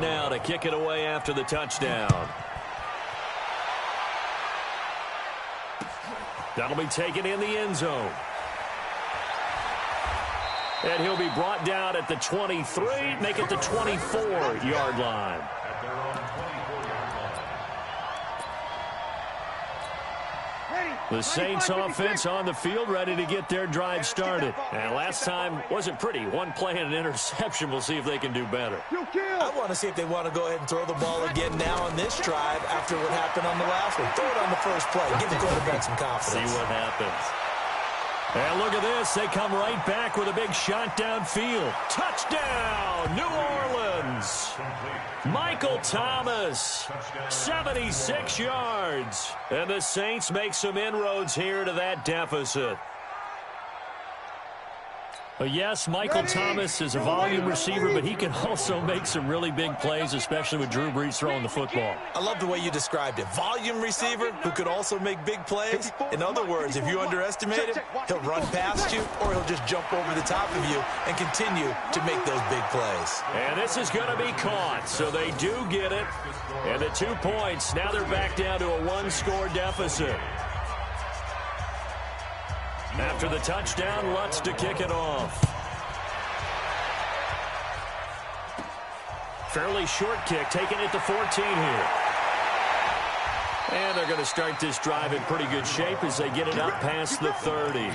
now to kick it away after the touchdown. That'll be taken in the end zone. And he'll be brought down at the 23, make it the 24-yard line. The Saints offense on the field, ready to get their drive started. And last time wasn't pretty. One play and an interception. We'll see if they can do better. I want to see if they want to go ahead and throw the ball again now on this drive after what happened on the last one. Throw it on the first play. Give the quarterback some confidence. See what happens. And look at this. They come right back with a big shot downfield. Touchdown, New Orleans. Michael Thomas, 76 yards. And the Saints make some inroads here to that deficit. Yes, Michael Thomas is a volume receiver, but he can also make some really big plays, especially with Drew Brees throwing the football. I love the way you described it. Volume receiver who could also make big plays. In other words, if you underestimate him, he'll run past you or he'll just jump over the top of you and continue to make those big plays. And this is going to be caught, so they do get it. And the 2 points, now they're back down to a one-score deficit. After the touchdown, Lutz to kick it off. Fairly short kick, taking it to 14 here. And they're going to start this drive in pretty good shape as they get it up past the 30.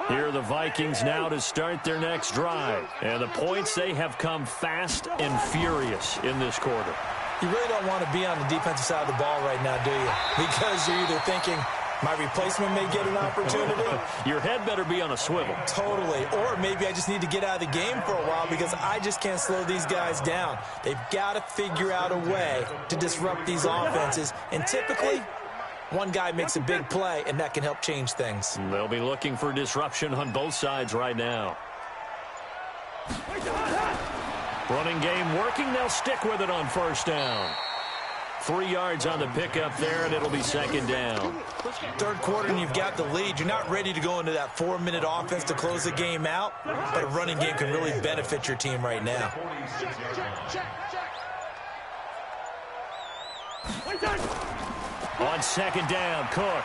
Here are the Vikings now to start their next drive. And the points, they have come fast and furious in this quarter. You really don't want to be on the defensive side of the ball right now, do you? Because you're either thinking, my replacement may get an opportunity. Your head better be on a swivel. Totally. Or maybe I just need to get out of the game for a while because I just can't slow these guys down. They've got to figure out a way to disrupt these offenses. And typically, one guy makes a big play, and that can help change things. They'll be looking for disruption on both sides right now. Running game working. They'll stick with it on first down. 3 yards on the pickup there, and it'll be second down. Third quarter, and you've got the lead. You're not ready to go into that 4-minute offense to close the game out, but a running game can really benefit your team right now. On second down, Cook.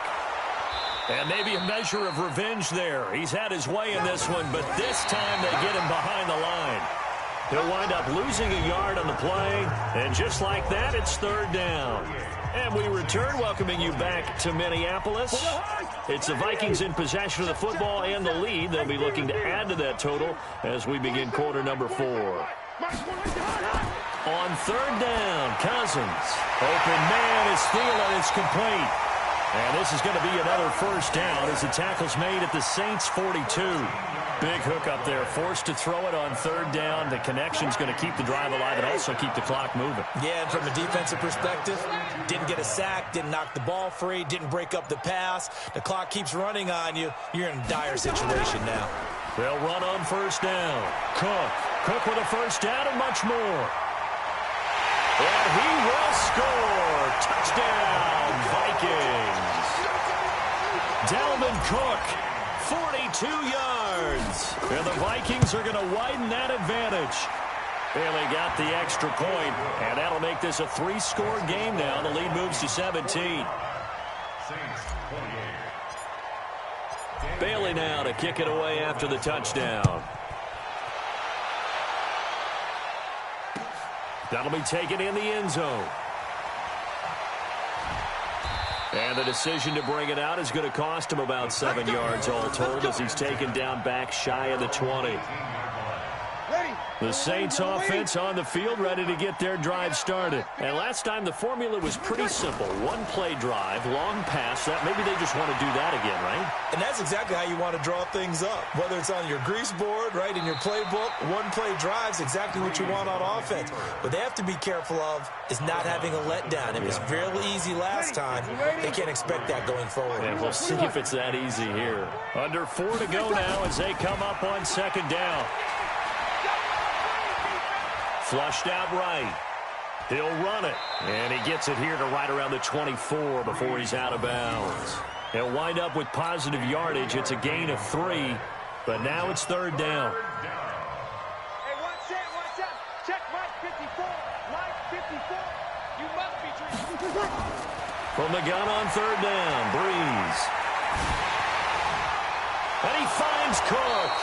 And maybe a measure of revenge there. He's had his way in this one, but this time they get him behind the line. He'll wind up losing a yard on the play, and just like that, it's third down. And we return, welcoming you back to Minneapolis. It's the Vikings in possession of the football and the lead. They'll be looking to add to that total as we begin quarter number 4. On third down, Cousins. Open man is Thielen. It's complete. And this is going to be another first down as the tackle's made at the Saints' 42. Big hook up there, forced to throw it on third down. The connection's going to keep the drive alive and also keep the clock moving. Yeah, and from a defensive perspective, didn't get a sack, didn't knock the ball free, didn't break up the pass. The clock keeps running on you. You're in a dire situation now. They'll run on first down. Cook with a first down and much more. And he will score. Touchdown, Vikings. Dalvin Cook, 42 yards. And the Vikings are going to widen that advantage. And they got the extra point, and that'll make this a 3-score game now. The lead moves to 17. Bailey now to kick it away after the touchdown. That'll be taken in the end zone. And the decision to bring it out is going to cost him about 7 yards all told as he's taken down back shy of the 20. The Saints offense on the field ready to get their drive started. And last time the formula was pretty simple. One play drive, long pass. That maybe they just want to do that again, right? And that's exactly how you want to draw things up. Whether it's on your grease board, right, in your playbook, one play drive's exactly what you want on offense. What they have to be careful of is not having a letdown. It was fairly easy last time. They can't expect that going forward. And we'll see if it's that easy here. Under 4 to go now as they come up on second down. Flushed out right. He'll run it. And he gets it here to right around the 24 before he's out of bounds. He'll wind up with positive yardage. It's a gain of 3, but now it's third down. Hey, watch out. Check Mike 54. Mike 54. You must be drinking. From the gun on third down, Breeze. And he finds Cook.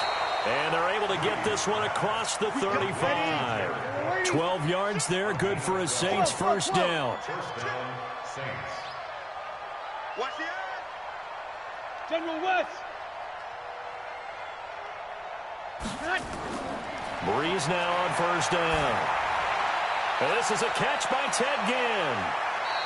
And they're able to get this one across the 35. 12 yards there, good for a Saints first down. Saints. Watch the eye. General West. Breeze now on first down. And this is a catch by Ted Ginn.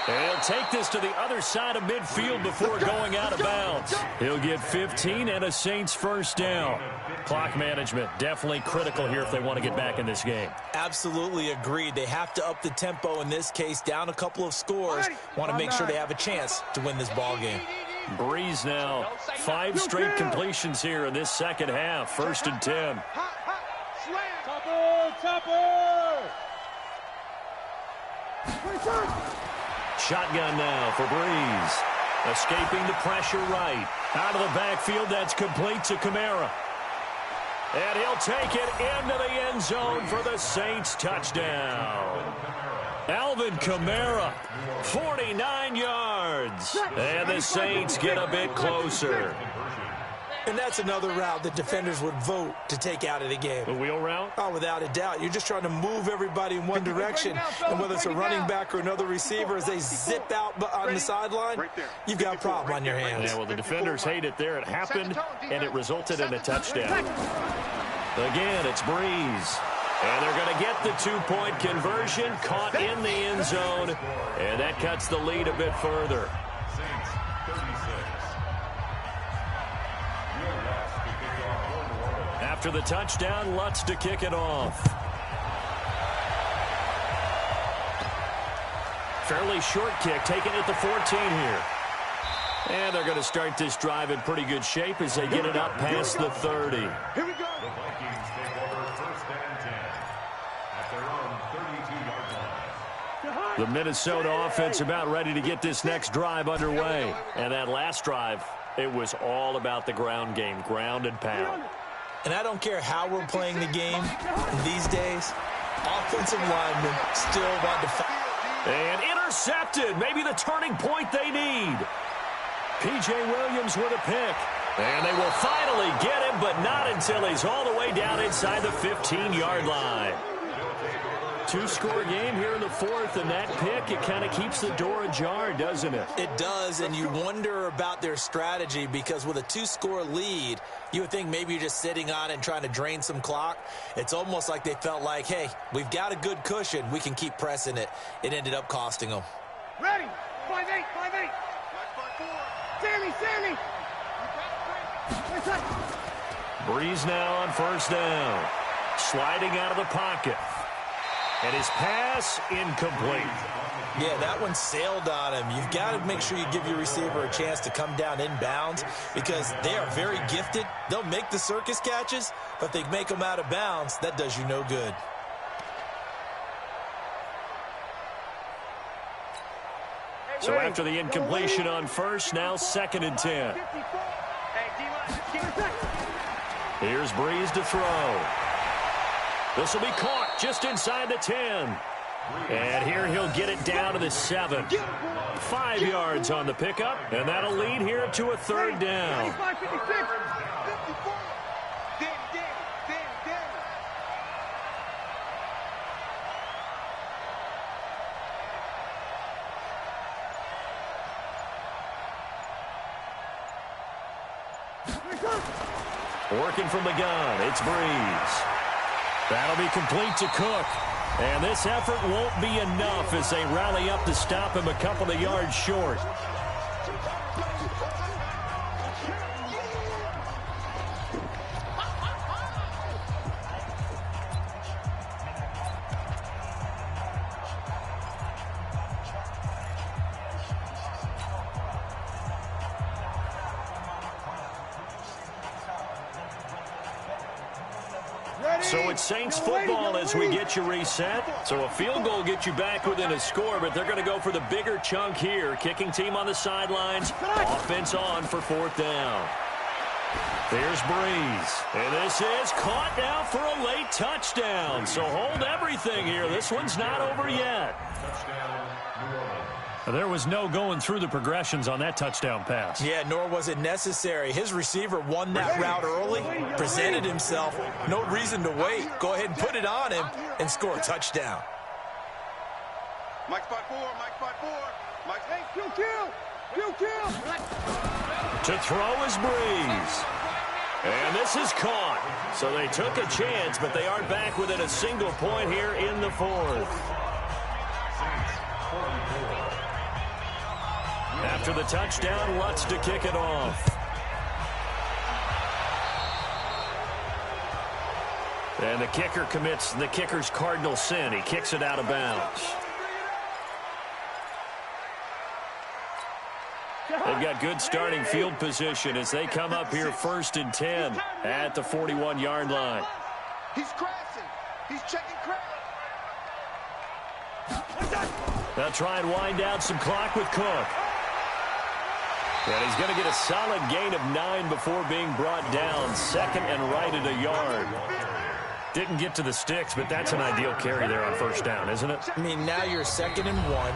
And he'll take this to the other side of midfield before going out of bounds. He'll get 15 and a Saints first down. Clock management definitely critical here if they want to get back in this game. Absolutely agreed. They have to up the tempo in this case, down a couple of scores. Want to make sure they have a chance to win this ball game. Breeze now, 5 straight completions here in this second half. First and 10. Topper! Shotgun now for Breeze. Escaping the pressure right. Out of the backfield, that's complete to Kamara. And he'll take it into the end zone for the Saints touchdown. Alvin Kamara, 49 yards. And the Saints get a bit closer. And that's another route that defenders would vote to take out of the game. The wheel route? Oh, without a doubt. You're just trying to move everybody in one direction. And whether it's a running back or another receiver, as they zip out on the sideline, you've got a problem on your hands. Yeah, well, the defenders hate it there. It happened, and it resulted in a touchdown. Again, it's Breeze. And they're going to get the 2-point conversion, caught in the end zone. And that cuts the lead a bit further. After the touchdown, Lutz to kick it off. Fairly short kick, taken at the 14 here. And they're going to start this drive in pretty good shape as they get it up past the 30. Here we go. The Vikings take over first and 10 at their own 32-yard line. The Minnesota offense about ready to get this next drive underway. And that last drive, it was all about the ground game, ground and pound. And I don't care how we're playing the game these days, offensive linemen still want to fight. And intercepted, maybe the turning point they need. P.J. Williams with a pick. And they will finally get him, but not until he's all the way down inside the 15-yard line. 2-score game here in the fourth, and that pick, it kind of keeps the door ajar, doesn't it? It does, and you wonder about their strategy because with a 2-score lead, you would think maybe you're just sitting on it and trying to drain some clock. It's almost like they felt like, hey, we've got a good cushion. We can keep pressing it. It ended up costing them. Ready. 5-8. Sandy. Breeze now on first down. Sliding out of the pocket. And his pass incomplete. Yeah, that one sailed on him. You've got to make sure you give your receiver a chance to come down inbounds because they are very gifted. They'll make the circus catches, but if they make them out of bounds, that does you no good. So after the incompletion on first, now second and 10. Here's Breeze to throw. This will be caught just inside the 10. And here he'll get it down to the 7. 5 yards on the pickup, and that'll lead here to a third down. Working from the gun, it's Breeze. That'll be complete to Cook. And this effort won't be enough as they rally up to stop him a couple of yards short. So it's Saints football as we get you reset. So a field goal gets you back within a score, but they're going to go for the bigger chunk here. Kicking team on the sidelines. Offense on for 4th down. There's Breeze. And this is caught now for a late touchdown. So hold everything here. This one's not over yet. There was no going through the progressions on that touchdown pass. Yeah, nor was it necessary. His receiver won that route early, presented himself. No reason to wait. Go ahead and put it on him and score a touchdown. Mike spot 4, Mike spot 4. Mike, hey, kill. To throw is Breeze. And this is caught. So they took a chance, but they aren't back within a single point here in the 4th. After the touchdown, Lutz to kick it off. And the kicker commits the kicker's cardinal sin. He kicks it out of bounds. They've got good starting field position as they come up here 1st and 10 at the 41-yard line. He's crashing. He's checking crash. They'll try and wind down some clock with Cook. And he's going to get a solid gain of 9 before being brought down. 2nd and right at a yard. Didn't get to the sticks, but that's an ideal carry there on 1st down, isn't it? I mean, now you're 2nd and 1.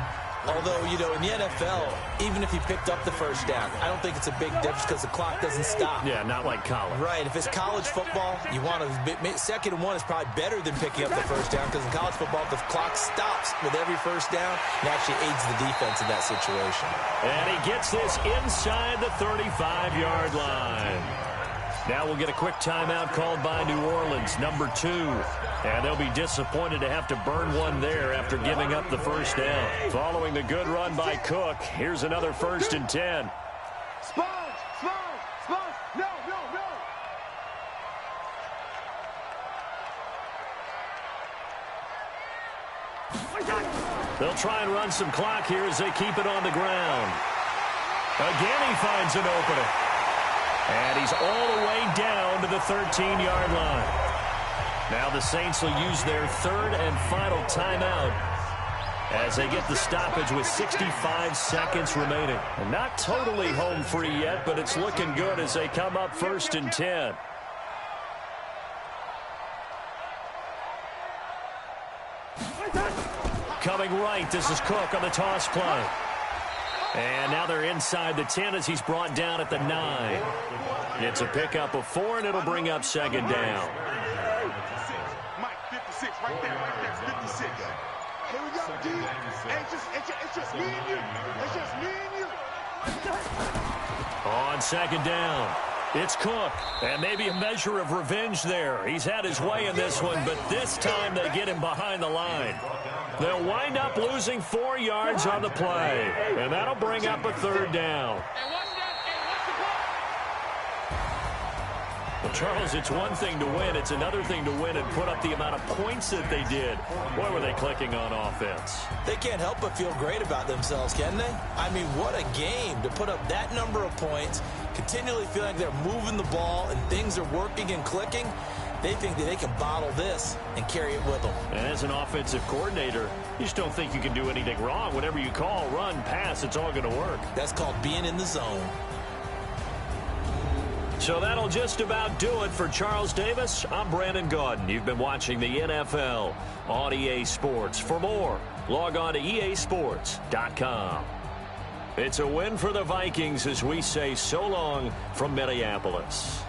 Although, you know, in the NFL, even if he picked up the 1st down, I don't think it's a big difference because the clock doesn't stop. Yeah, not like college. Right. If it's college football, you want to 2nd and 1 is probably better than picking up the 1st down because in college football, the clock stops with every 1st down and actually aids the defense in that situation. And he gets this inside the 35-yard line. Now we'll get a quick timeout called by New Orleans, number 2. And they'll be disappointed to have to burn one there after giving up the 1st down. Following the good run by Cook, here's another 1st and 10. Sponge. No. They'll try and run some clock here as they keep it on the ground. Again, he finds an opening. And he's all the way down to the 13-yard line. Now the Saints will use their 3rd and final timeout as they get the stoppage with 65 seconds remaining. And not totally home free yet, but it's looking good as they come up 1st and 10. Coming right, this is Cook on the toss play. And now they're inside the 10 as he's brought down at the 9. It's a pickup of 4, and it'll bring up 2nd down. Mike, 56, right there, 56. Here we go, D. It's just me and you. It's just me and you. On 2nd down, it's Cook. And maybe a measure of revenge there. He's had his way in this one, but this time they get him behind the line. They'll wind up losing 4 yards on the play. And that'll bring up a 3rd down. Well, Charles, it's one thing to win. It's another thing to win and put up the amount of points that they did. Boy, were they clicking on offense. They can't help but feel great about themselves, can they? I mean, what a game to put up that number of points, continually feel like they're moving the ball and things are working and clicking. They think that they can bottle this and carry it with them. And as an offensive coordinator, you just don't think you can do anything wrong. Whatever you call, run, pass, it's all going to work. That's called being in the zone. So that'll just about do it for Charles Davis. I'm Brandon Gaudin. You've been watching the NFL on EA Sports. For more, log on to easports.com. It's a win for the Vikings as we say so long from Minneapolis.